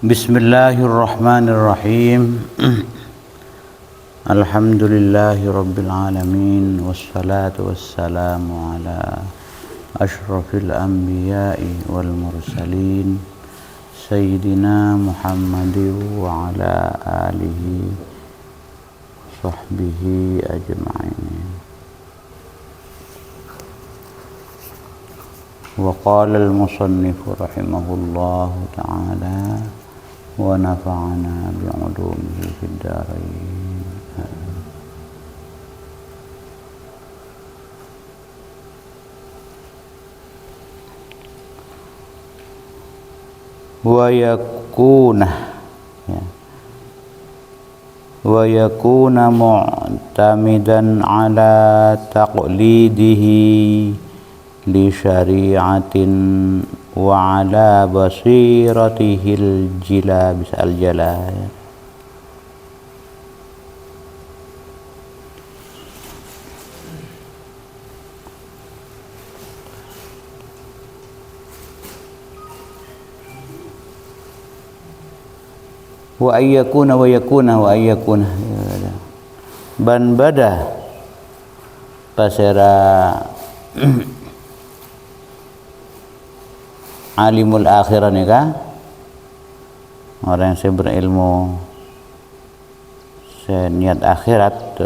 Bismillahirrahmanirrahim. Alhamdulillahi rabbil alamin, wassalatu wassalamu ala ashrafil anbiya'i wal mursalin sayyidina Muhammadin wa ala alihi sahbihi ajma'in. Wa qala al-musannif rahimahullahu ta'ala wa nafa'ana bi'ulumihi fid dharain. Wa yakuna mu'tamidan ala taqlidihi li syari'atin wa ala basiratihil jila bisal jala. Wa ayyakuna ban bada pasera alimul akhirah ni kah, orang yang berilmu niat akhirat,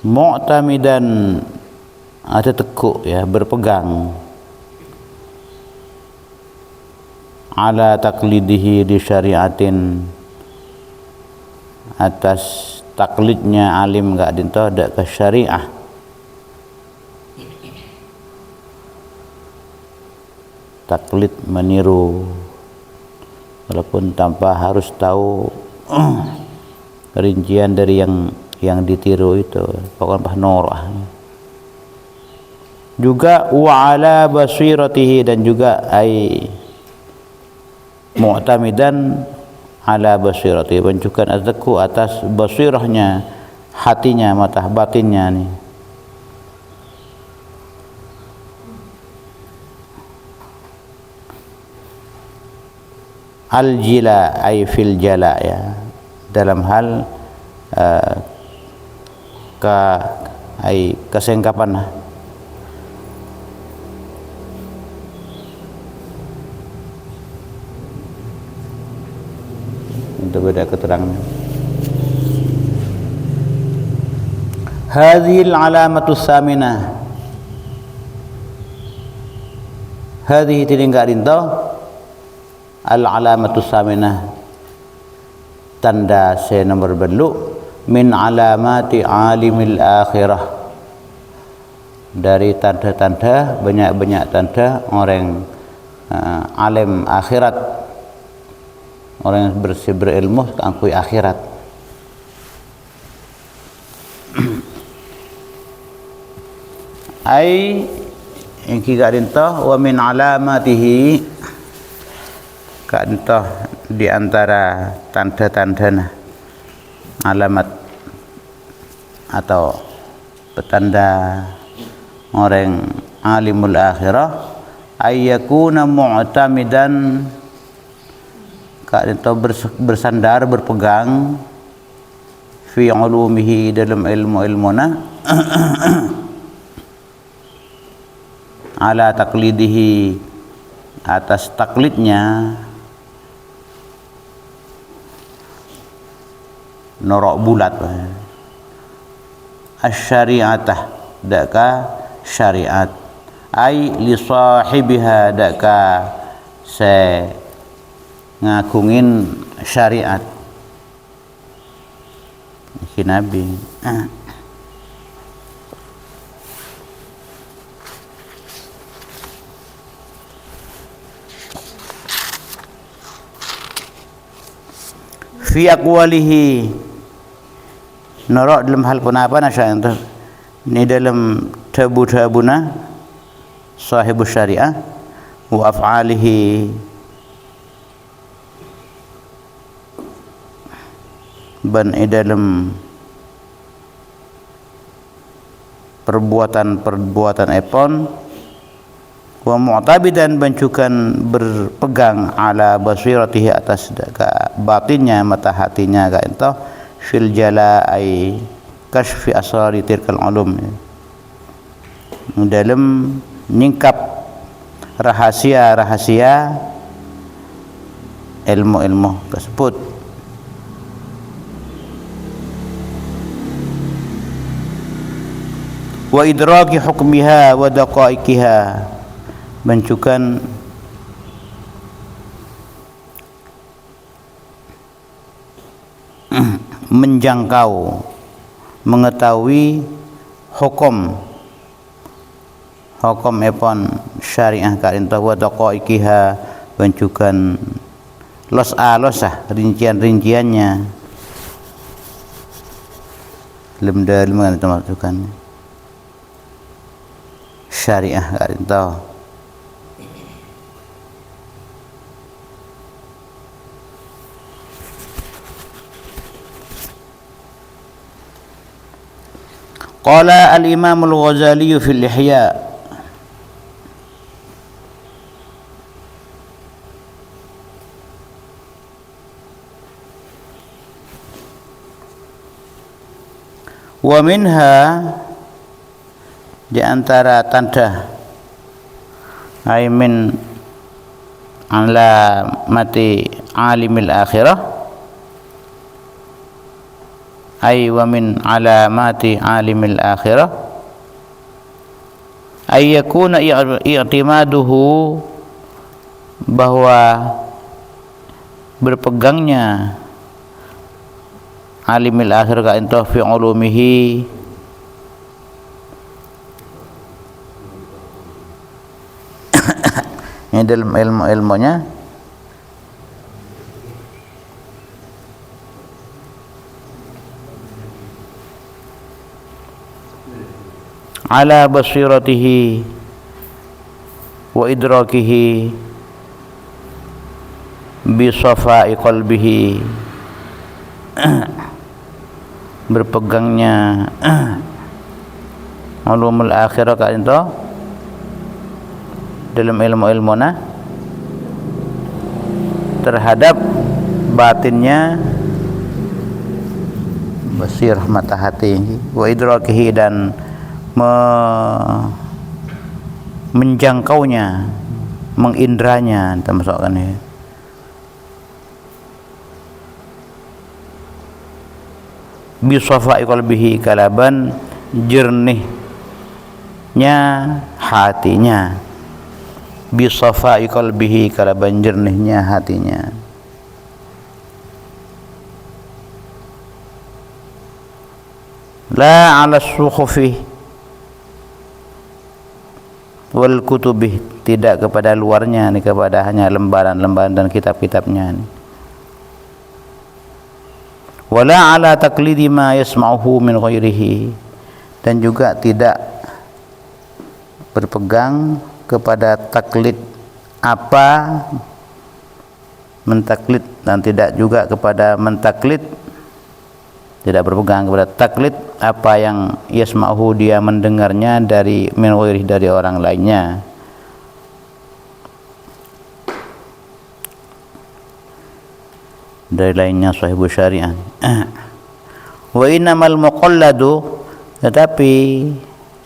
mu'tamidan ada tekuk ya, berpegang ala taklidihi di syariatin, atas taklidnya alim gak dinto ada ke syariah, taklid meniru walaupun tanpa harus tahu rincian dari yang ditiru itu, pokoknya norah. Juga wa ala basiratihi, dan juga ai mu'tamidan ala basiratihi, menunjukkan azku atas basirahnya, hatinya, mata batinnya nih. Al-jila ay fil jala ya, dalam hal kesengkapan. Untuk beda keterangan. Hadhil alamatus saminah, hadhihi tinggal rinto al-alamatus saminah, tanda se nomor berlu min alamati alimil akhirah, dari tanda-tanda, banyak-banyak tanda orang alim akhirat, orang yang berilmu akui akhirat. Ai yang kita rinto wa min alamatihi, entah di antara tanda-tanda alamat atau petanda orang alimul akhirah, ayyakuna mu'tamidan, entah bersandar, berpegang fi ulumihi, dalam ilmu-ilmuna, ala taklidihi, atas taklidnya, norok bulat asy-syari'atah, daka syariat, ai li sahibiha, daka se ngagungin syariat iki nabi. Fi aqwalihi, norok dalam hal apa nasya itu ni dalam tabu-tabuna sahibus syariah, wa af'alihi, ban dalam perbuatan-perbuatan epon, wa mu'tabidan bancukan berpegang ala basiratihi atas batinnya mata hatinya ka ento fil jala ai kashfi asrari tilkal ulum dalam nyingkap rahasia-rahasia ilmu-ilmu tersebut. Wa idraki hukmiha wa daqaiqiha bancukan menjangkau mengetahui hukum epon syariah ka entah wa daqaiqiha bancukan losah rincian-rinciannya dalam menentukan syariah ka entah. Qala al-Imam al-Ghazali fi al-Ihya wa minha di antara tanda ay min ala mati alimil akhirah ay wa min alamati alimil akhirah ay yakuna i'timaduhu bahwa berpegangnya alimil akhir ka ento fi ulumihi ini dalam ilmu-ilmunya ala basiratihi wa idrakihi bi safai qalbihi berpegangnya ulumul akhirah ka ento dalam ilmu-ilmuna terhadap batinnya basir mata hati wa idrakihi dan menjangkaunya mengindranya termasukkan ya bi safai qalbihi kalaban jernihnya hatinya bi safai qalbihi kalaban jernihnya hatinya la ala sukhufi wal kutubi tidak kepada luarnya nih kepada hanya lembaran-lembaran dan kitab-kitabnya nih. Wala ala taqlidi ma yasma'uhu min ghairihi dan juga tidak berpegang kepada taklid apa mentaklid dan tidak juga kepada mentaklid tidak berpegang kepada taklid apa yang yasma'uhu dia mendengarnya dari min ghairihi dari orang lainnya. Dari lainnya sahibu syariah. Wa innamal muqalladu tetapi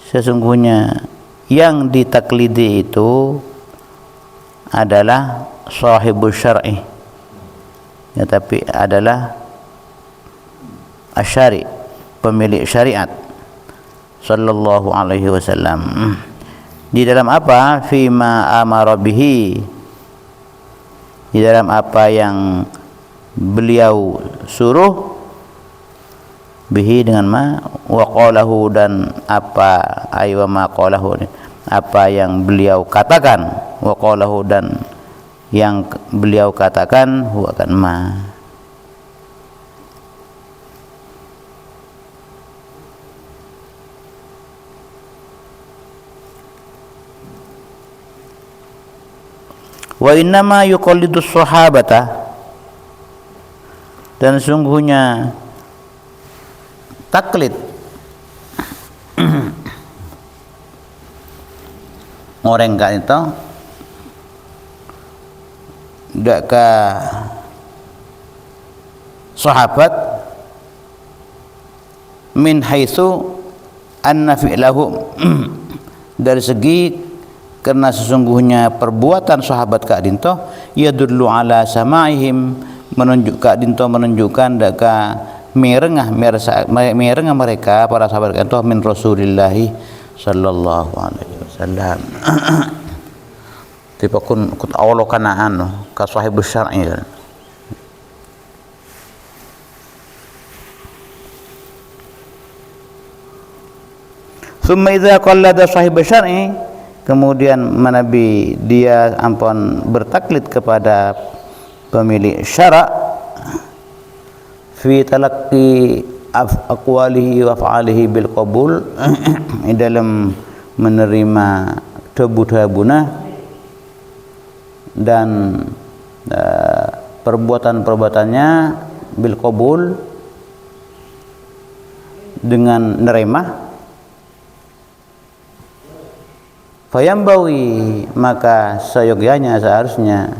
sesungguhnya yang ditaklidi itu adalah sahibu syar'i tetapi adalah asyari pemilik syariat sallallahu alaihi wasallam di dalam apa fima amara bihi di dalam apa yang beliau suruh bihi dengan ma wa qalahu dan apa ay wa ma qalahu apa yang beliau katakan wa qalahu dan yang beliau katakan huwa kan ma wa innama yuqallidus sahabata dan sungguhnya taklid orang kak itu dak ka sahabat min haitsu anna fi'lahu dari segi karena sesungguhnya perbuatan sahabat kak dinto yadullu ala sama'ihim menunjukkan dak ka merengah mereka para sahabat kak dinto min Rasulillah sallallahu alaihi wasallam. Tiba kun awal kanaan ka sahibus syar'i. Summa idza qallada sahibus syar'i, kemudian Nabi dia bertaklid kepada pemilik syara' fi talaqqi aqwalihi wa af'alihi bil qabul dalam menerima tabu-tabuna dan perbuatan-perbuatannya bil qabul dengan nerima, fayambawi maka seyogyanya seharusnya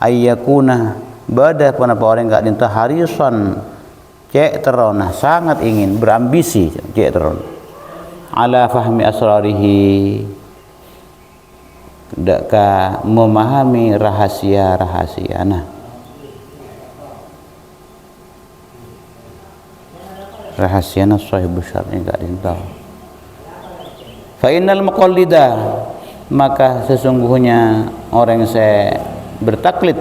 ayyakuna bada panapa orang gak dinta harisan cek terona sangat ingin berambisi cek teron ala fahmi asrarihi daka memahami rahasia-rahasia rahasiana sahibus syar'i gak dinta. Fa innal muqallida maka sesungguhnya orang yang saya bertaklid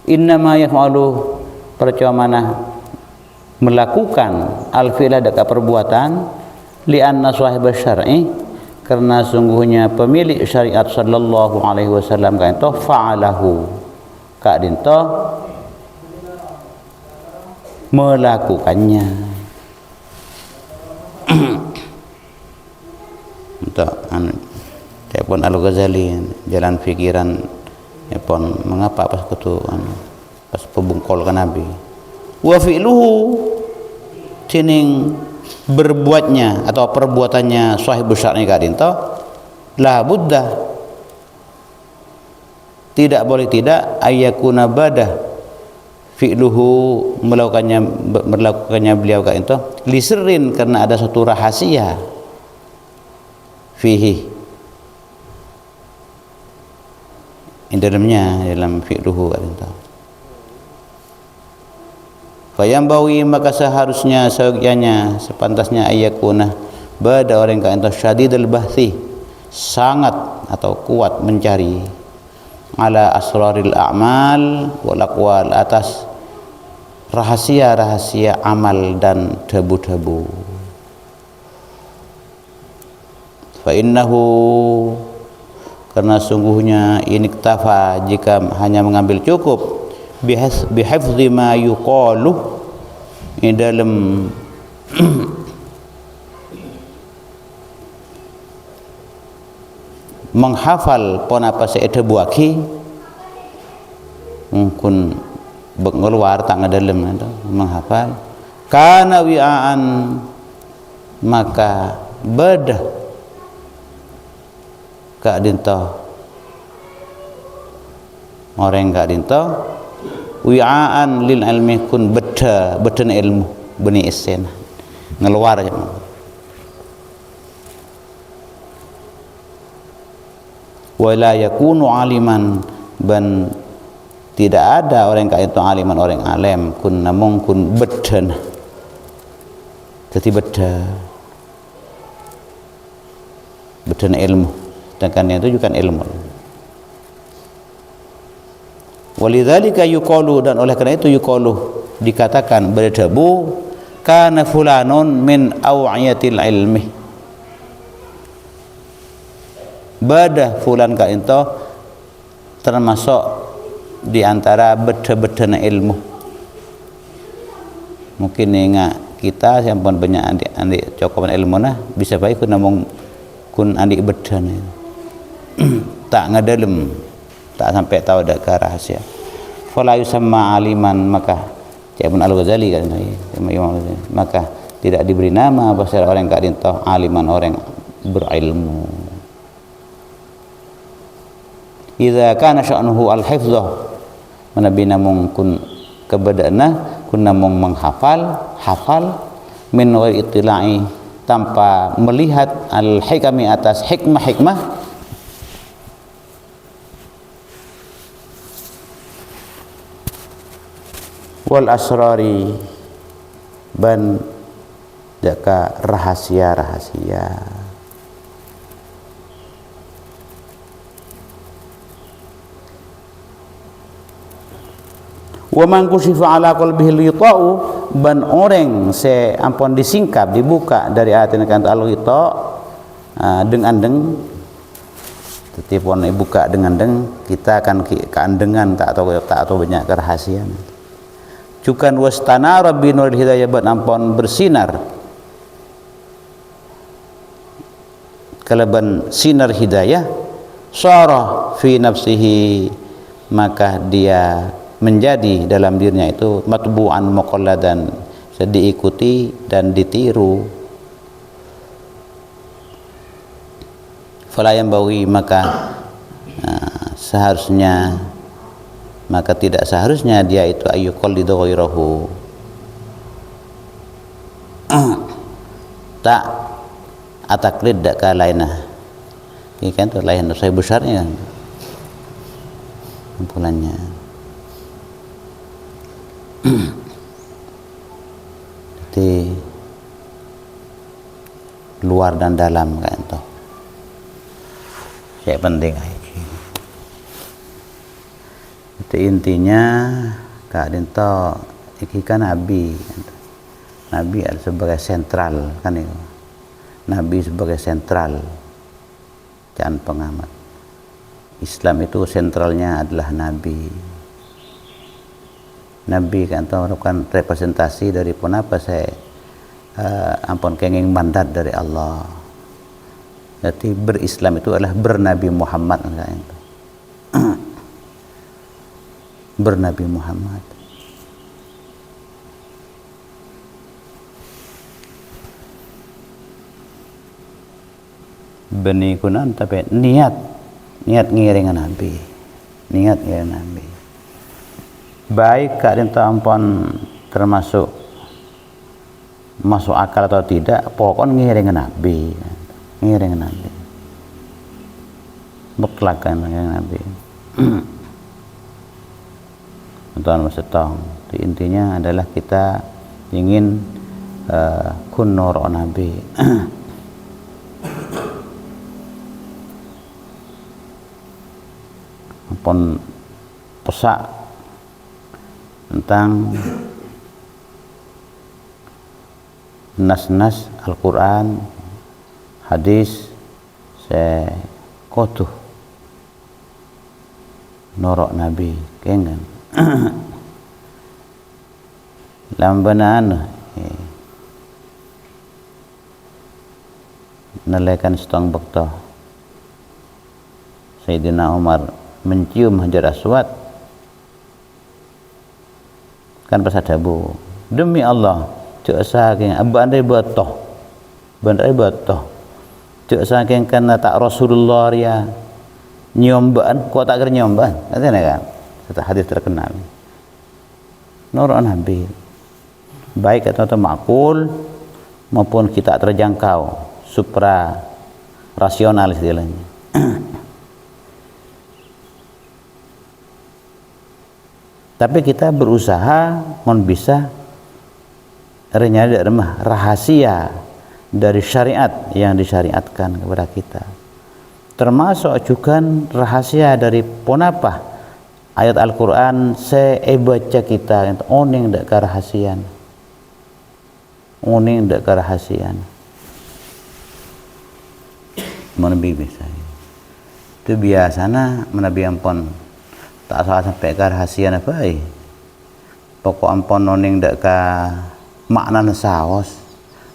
innama yaf'alu percamana melakukan al-fi'la daka perbuatan li anna sahibus syar'i karena sungguhnya pemilik syariat sallallahu alaihi wasallam kan itu fa'alahu kak dinto melakukannya. Untuk telepon Al-Ghazali jalan pikiran telepon mengapa pas kutu pas pembungkol ke Nabi wa fi'luhu tining berbuatnya atau perbuatannya sahibus syar'i kak dinto la budda tidak boleh tidak ayyakuna badah fi'luhu melakukannya beliau kak itu lisirrin karena ada satu rahasia fihi dalam fi'luhu kak itu fayambawi maka seharusnya seyogyanya sepantasnya ayyakuna bada orang kak itu syadidul bahthi sangat atau kuat mencari ala asraril a'mal wal aqwal atas rahasia-rahasia amal dan tabu-tabu. Fa innahu karena sungguhnya iniktafa jika hanya mengambil cukup bihafzi ma yuqalu dalam menghafal pon apa seete buaki mungkin ngeluar tak ngadalam itu menghafal kana wi'aan maka bedah kak dinto orang kak dinto wi'aan lil ilmi kun beda ilmu beni isen ngeluar aja wala yakunu aliman ban tidak ada orang kaya itu aliman orang alim kun namung kun beden jadi beden ilmu sedangkan itu juga ilmu walidzalika yuqalu dan oleh karena itu yuqalu dikatakan berdebu kana fulanun min awiyatil ilmi badah fulan ka itu termasuk di antara beda-beda ilmu mungkin ingat kita yang pun banyak adik cokokan ilmu nah bisa baik kun namung kun adik beda tak ngadalem tak sampai tahu ada rahasia fala yusamma aliman, maka Ibnu Al-Ghazali kan maka tidak diberi nama bahasa orang yang kadin tahu aliman, orang berilmu. Idza kana sya'nuhu al-hifdzah, manabi namung kun kebadana kun namung hafal min ghairi ittila'i, tanpa melihat al-hikami atas hikmah wal asrari ban jaka rahasia-rahasia. Wa man kushifa ala qalbihi al-ghita'u, ban orang se ampun disingkap dibuka dari hati kan al-ghita dengan deng tetipun dibuka dengan deng kita akan keandengan tak atau banyak kerahasiaan. Cukan wastanara bi nuril hidayah, ban ampun bersinar kalaban sinar hidayah, syarah fi nafsihi, maka dia menjadi dalam dirinya itu matbu'an muqalladan, diikuti dan ditiru. Fala yanbaghi, maka seharusnya, maka tidak seharusnya dia itu ayyuqallidu ghairahu, tak ataklid dak lainah. Ini kan tuh lain saya besarnya kumpulannya. Jadi luar dan dalam kan toh. Saya penting itu intinya kadin toh iki kan nabi ada sebagai sentral kan itu. Nabi sebagai sentral, jangan pengamat. Islam itu sentralnya adalah nabi. Nabi kan merupakan representasi dari pun apa saya ampun kenging mandat dari Allah. Jadi berislam itu adalah bernabi Muhammad kan. Bernabi Muhammad. Beni kunan tapi niat ngiringan Nabi, niat ngiringan Nabi. Baik keadaan tampon termasuk masuk akal atau tidak, pokoknya ngiringan Nabi, beklakan Nabi. Tuan Masetong, intinya adalah kita ingin kun nur Nabi. Pun pesak tentang nas-nas Al-Quran, hadis sekotuh norok Nabi kengan lambanaan nalekan setong bekto Sayyidina Umar mencium Hajar Aswad kan pas adabu, demi Allah cek saking bandai batoh cek saking karena tak Rasulullah ya nyombaan kok tak kira nyombaan katanya kan satu hadis terkenal nur Nabi baik atau makul maupun kita terjangkau supra rasional istilahnya. Tapi kita berusaha bisa renyada remah rahasia dari syariat yang disyariatkan kepada kita. Termasuk juga rahasia dari ponapah ayat Al-Quran baca kita oning dak kerahasian. Oning dak kerahasian. Menabi bisa. Itu biasanya menabi ampun tak salah sampai ke rahasian apa pokok ampun noning dak ka makna saos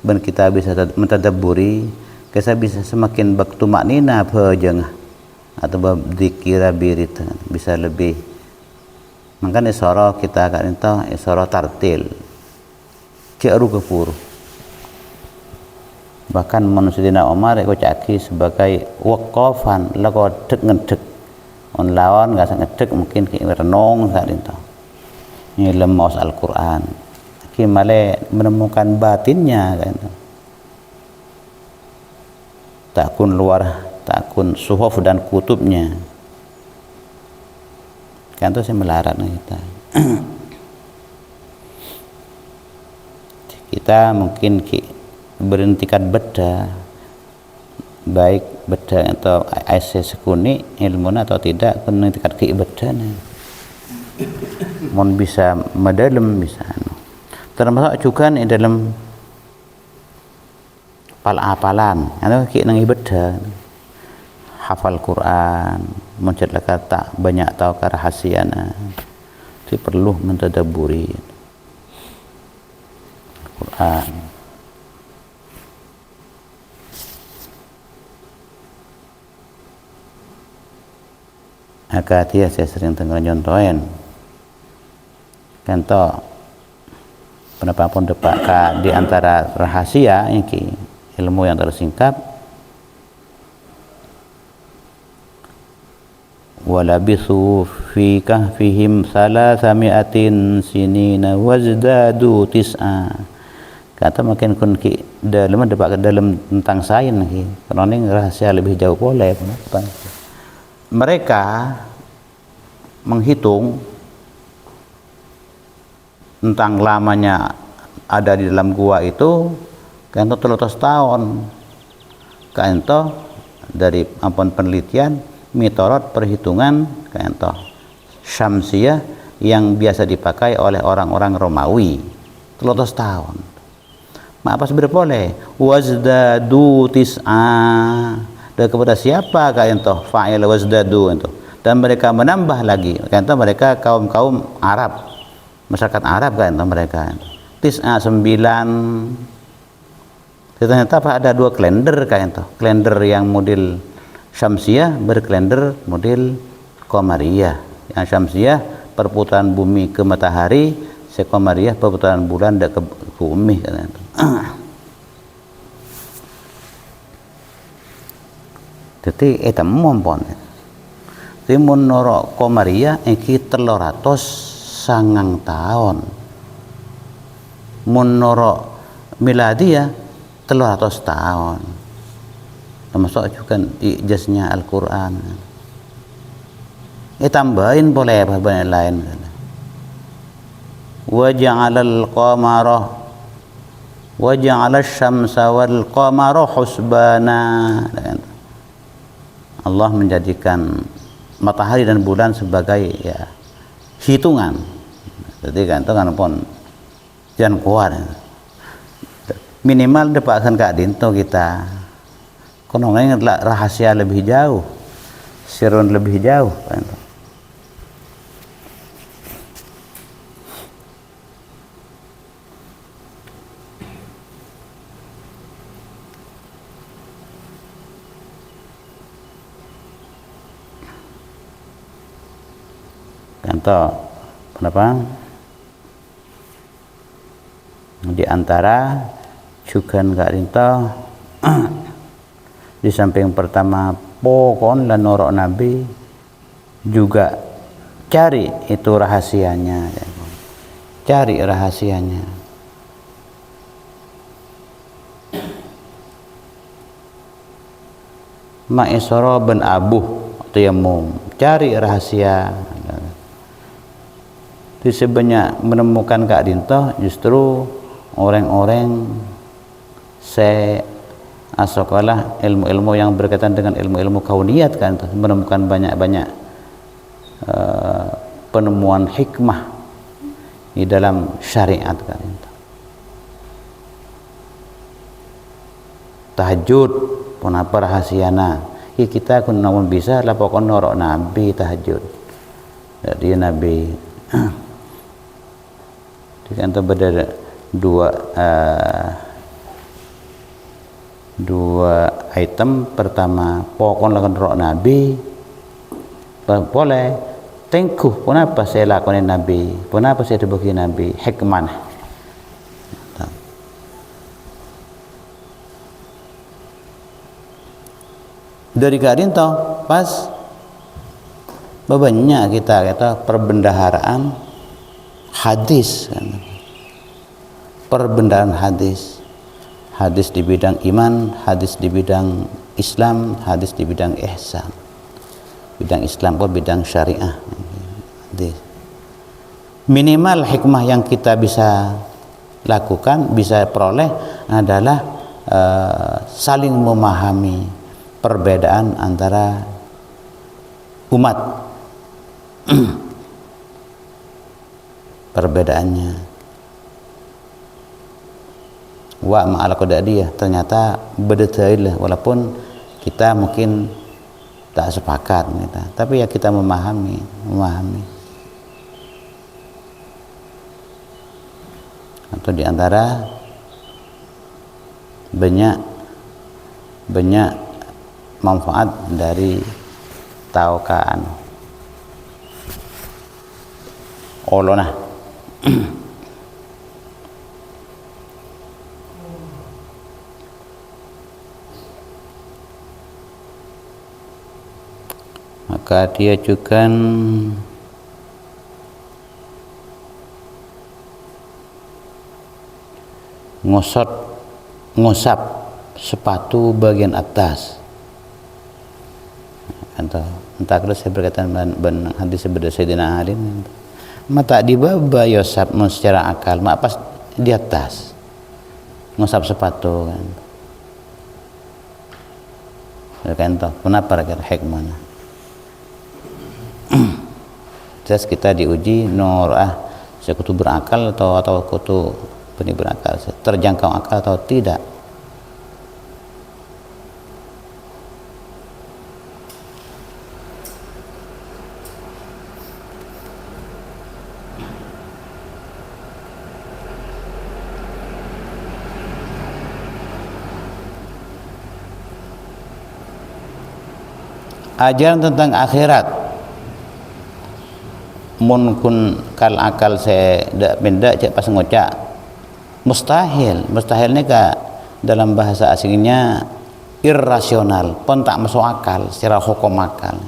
ben kita bisa mentadabburi kita bisa semakin baktu maknina apa jeng atau dikira birit bisa lebih Mangkan isara kita kan itu isara tartil. Ki aru kepur. Bahkan Sayyidina Umar iku caki sebagai waqafan lagu dek ngedek on lawan enggak sangat ngedek mungkin ki renung saat itu ngilam maus Al-Qur'an ki male menemukan batinnya kan takun luar takun suhuf dan kutubnya kan itu saya melarat kita kita mungkin berhentikan beda baik beda atau IC sekuni ilmunya atau tidak berhentikan beda mon bisa medalem bisa termasuk juga di dalam apalan atau ki nang beda hafal Quran mencetak kata banyak tahu kerahasiaan itu perlu mentadaburi Quran. Akatia saya sering tengah nyontohin kan to kenapa pun depak di antara rahasia ini ilmu yang tersingkap walabithu fi kahfihim salasami'atin sinina wazdadu tis'a kata makin kun ki dalam depak dalam tentang sains ki karena ini rahasia lebih jauh boleh apa mereka menghitung tentang lamanya ada di dalam gua itu kan 300 tahun kan dari ampun penelitian mitorot perhitungan kan syamsiah yang biasa dipakai oleh orang-orang Romawi 300 tahun apa sebenarnya boleh wazdadu tis'a dan kepada siapa kain fa'il wazdadu itu dan mereka menambah lagi kain mereka kaum Arab masyarakat Arab kain mereka tis'a 9 ternyata ada 2 kalender kain kalender yang model syamsiah berkalender model qamariyah yang syamsiah perputaran bumi ke matahari qamariyah perputaran bulan ke bumi kain jadi eta mumpun timun noro qamariyah iki 300 sangang tahun mun noro miladiyah 300 tahun termasuk juga ijaznya Al-Quran tambahin boleh apa lain wa ja'alal qamara wa ja'alash syamsa wal qamara husbana Allah menjadikan matahari dan bulan sebagai ya hitungan. Jadi kan itu kan pun jangan kuat. Minimal dapatkan kak dinto kita. Kono ingatlah rahasia lebih jauh, sirun lebih jauh. Kan. Contoh kenapa di antara juga enggak rinto di samping pertama pokon dan norok Nabi juga cari itu rahasianya, cari rahasianya. Ma'isara bin Abuh Tayamum, cari rahasia. Di sebanyak menemukan Kak Dinto justru orang-orang asokalah ilmu-ilmu yang berkaitan dengan ilmu-ilmu kauniyat kan, menemukan banyak-banyak penemuan hikmah di dalam syariat kan. Tahajud pun apa rahasiana kita kun namun bisa lah pokok norok Nabi tahajud jadi Nabi kan berbeda dua item. Pertama pokok lakukan roh Nabi boleh tengkuh, kenapa saya lakukan Nabi, kenapa saya dibagi Nabi, hikmah. Dari kadin toh pas bebanyak kita kata perbendaharaan hadis kan. Perbendaharaan hadis, hadis di bidang iman, hadis di bidang Islam, hadis di bidang ihsan, bidang Islam atau bidang syariah. Minimal hikmah yang kita bisa lakukan, bisa peroleh adalah saling memahami perbedaan antara umat. Perbedaannya wa ma'al qadadiyah ternyata berdetail, walaupun kita mungkin tak sepakat gitu. Tapi ya kita memahami atau diantara banyak manfaat dari taukaan olona. Maka dia juga ngusap sepatu bagian atas. Entah kalau saya berkaitan dengan hadis sabda Sayyidina Ali, mata dibaba yosap secara akal, mak pas di atas ngusap sepatu kan. Kan toh, kenapa hikmahnya? Terus kita diuji sekutu berakal atau kutu benih berakal, terjangkau akal atau tidak. Ajaran tentang akhirat mun kal akal saya dak benda cek pas ngocak mustahilnya dalam bahasa asingnya irrasional, pun tak masuk akal secara hukum akal.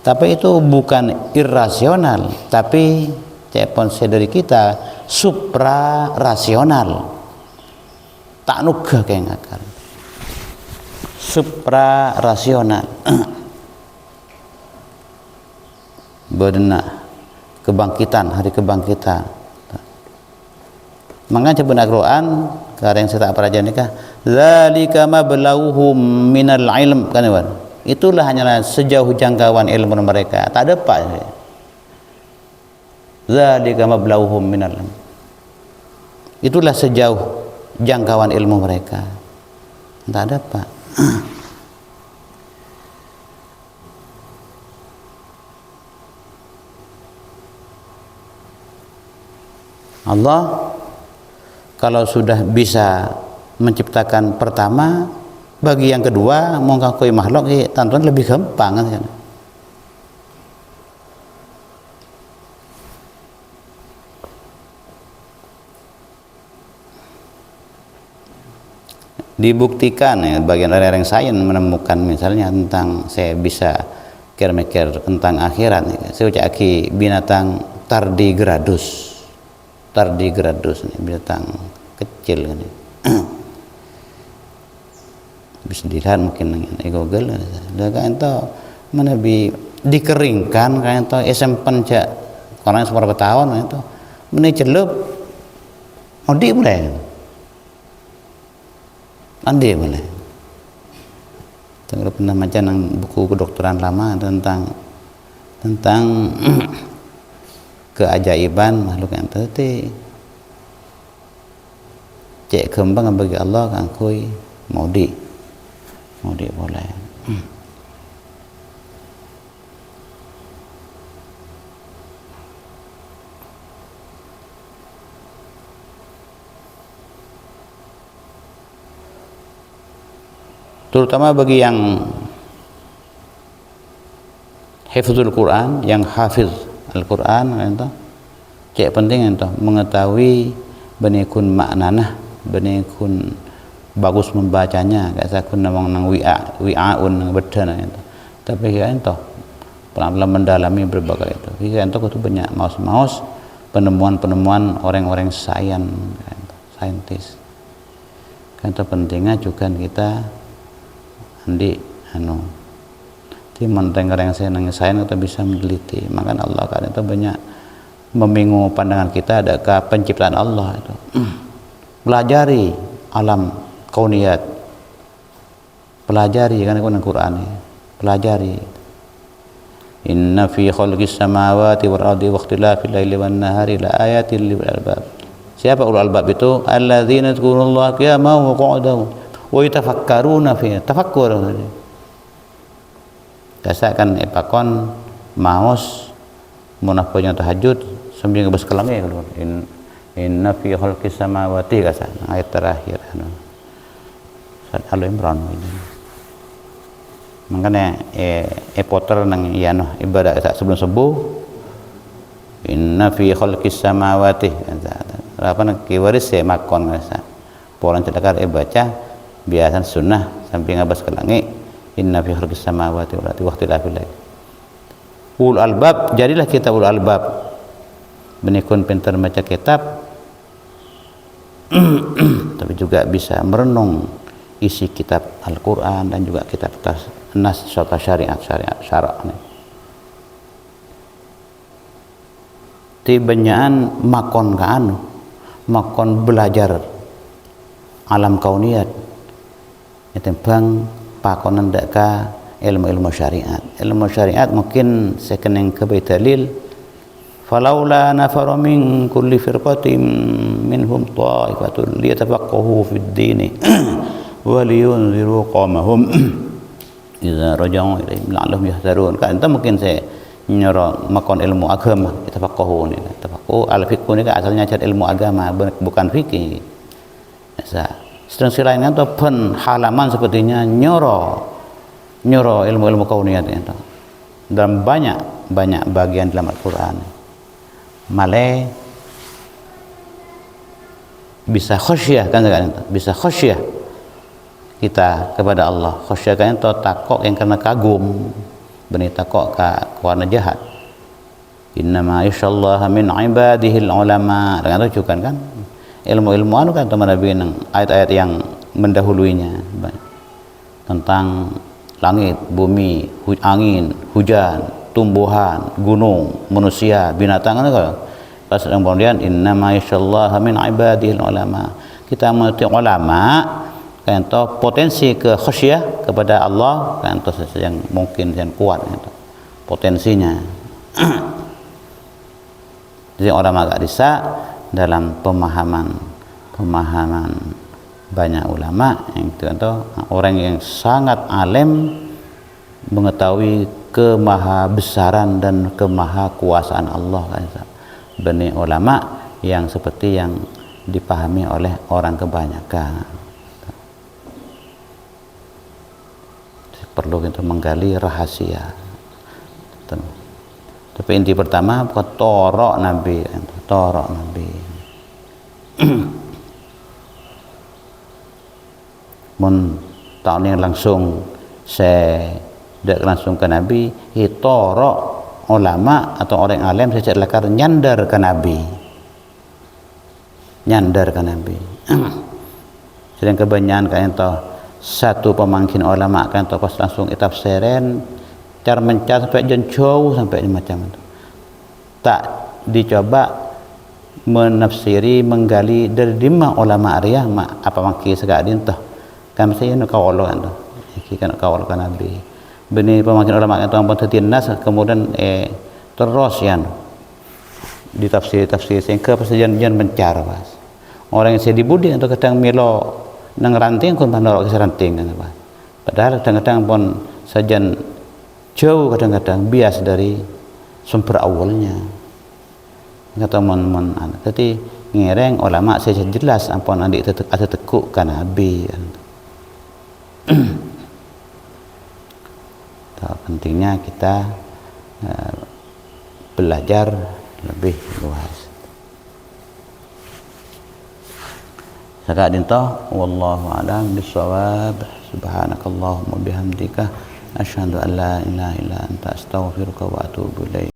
Tapi itu bukan irrasional, tapi cek pun dari kita supra rasional, tak nuga kayak akal, supra rasional. Benar kebangkitan, hari kebangkitan. Makanya benar Quran karena yang saya tak perajan nikah zalika mablauhum minal ilm kan, itulah hanyalah sejauh jangkauan ilmu mereka, tak ada apa. Zalika mablauhum minal ilm, itulah sejauh jangkauan ilmu mereka, tak ada apa. Allah kalau sudah bisa menciptakan pertama, bagi yang kedua mengakui makhluk tentunya lebih gampang kan. Dibuktikan ya, bagian orang-orang sains menemukan misalnya tentang, saya bisa mikir tentang akhirat nih. Saya ucaki binatang tardigradus nih, binatang kecil kan. Bisa dilihat mungkin di Google. Kan itu mana dikeringkan kan itu SMP cak orang seberapa tahun itu mana celup odi boleh. Andi boleh. Kalau pernah baca buku kedokteran lama tentang keajaiban makhluk yang tadi cek kembang bagi Allah kan kui mau di boleh. Terutama bagi yang hifdzul Quran, yang hafiz Al-Quran ento cek penting ento mengetahui benikun maknanah, benikun bagus membacanya, kayak sakun namang nang wi'aun nang bedana ento. Tapi ya ento pelan-pelan mendalami berbagai itu. Ya ento itu banyak maus penemuan-penemuan orang-orang saintis. Kan itu pentingnya juga kita andi di menteng yang saya nangis kita bisa meneliti. Maka Allah kan itu banyak membingung pandangan kita adakah penciptaan Allah itu. Pelajari alam kauniyat, pelajari kan itu Al-Quran ya. Pelajari inna fi khalqis samawati wal ardi wa ikhtilafil laili wan nahari la ayatin lil albab. Siapa ulul albab itu? Alladzina yadhkurullaha qiyaman wa qu'udan wa yatafakkaruna fi tafakkur. Kasakan epakon maos munafanya tahajud sambil ngebes kelamnya kalau inna fi khalqis samawati kasa ayat terakhir Surat Al-Imran ini. Makanya poter nang iano ibadah sebelum subuh inna fi khalqis samawati apa nak kiwaris ya makon kasa polan cedakar baca biasa sunnah sambil ngebes ke langit inna fi khalqis samawati wal ardi wa ikhtilafil lail. Ulul albab, jadilah kita ulul albab. Benikun pintar baca kitab tapi juga bisa merenung isi kitab Al-Qur'an dan juga kitab nas serta syariat ini. Tibanyaan makon belajar alam kauniyat itu bang pakonan deka ilmu syariat. Ilmu syariat mungkin sekeneng kebai dalil falaula nafara min kulli firqatin minhum ta'ifatun liyatafaqahu fid din wa liyunziru qawmahum idza raja'u ilaihim la'allahum yahdharun. Kan itu mungkin saya nyoro makon ilmu agama tafaqahu ni. Tafaqahu al-fiqh ni kan asalnya cari ilmu agama bukan fikih. Sedang selain itu pun halaman sepertinya nyoro ilmu kauniyat itu dalam banyak bagian dalam Al-Quran. Malah bisa khasyah kan bisa khasyah kita kepada Allah. Khasyah kan itu takok yang karena kagum, benih takok ke warna jahat. Innama yasyallahu min ibadihil ulama. Dengan itu juga kan ilmu-ilmu anu kan teman Nabi ayat-ayat yang mendahuluinya tentang langit, bumi, angin, hujan, tumbuhan, gunung, manusia, binatang kan. Pas kemudian innama yasyallahu min ibadihil ulama. Kita mengerti ulama kan itu potensi ke khasyah kepada Allah kan itu yang mungkin yang kuat itu potensinya. Jadi ulama agak bisa dalam pemahaman banyak ulama yang itu orang yang sangat alim mengetahui kemahabesaran dan kemahakuasaan Allah kan. Benih ulama yang seperti yang dipahami oleh orang kebanyakan. Perlu kita menggali rahasia. Tapi inti pertama torok Nabi. Mun tahun yang langsung saya tidak langsung ke Nabi, torok ulama atau orang alim secara lekar nyandar ke Nabi. Sedang kebanyakan kan itu satu pemangkin ulama kan itu pas langsung tafsiran cara mencari sampai jauh sampai macam itu. Tak dicoba menafsiri menggali dari lima ulama Arya apa maki segadin tuh kan saya nak kawal kan tuh kan kawal kan Nabi benih pemangkin ulama itu ampun tertinas kemudian terus yang ditafsir sehingga persejan mencar pas orang yang saya dibudi atau kadang milo nang ranting kun pandorok ke ranting kan pas padahal kadang-kadang pun sajan jauh kadang-kadang bias dari sumber awalnya kata mon tadi ngereng ulama saya jelas ampun adik ada tekuk kan Nabi kan. Pentingnya kita belajar lebih luas. Sakadin toh, wallahu a'lam bishawab. Subhanakallahumma bihamdika asyhadu an la ilaha illa anta astaghfiruka wa atubu ilaik.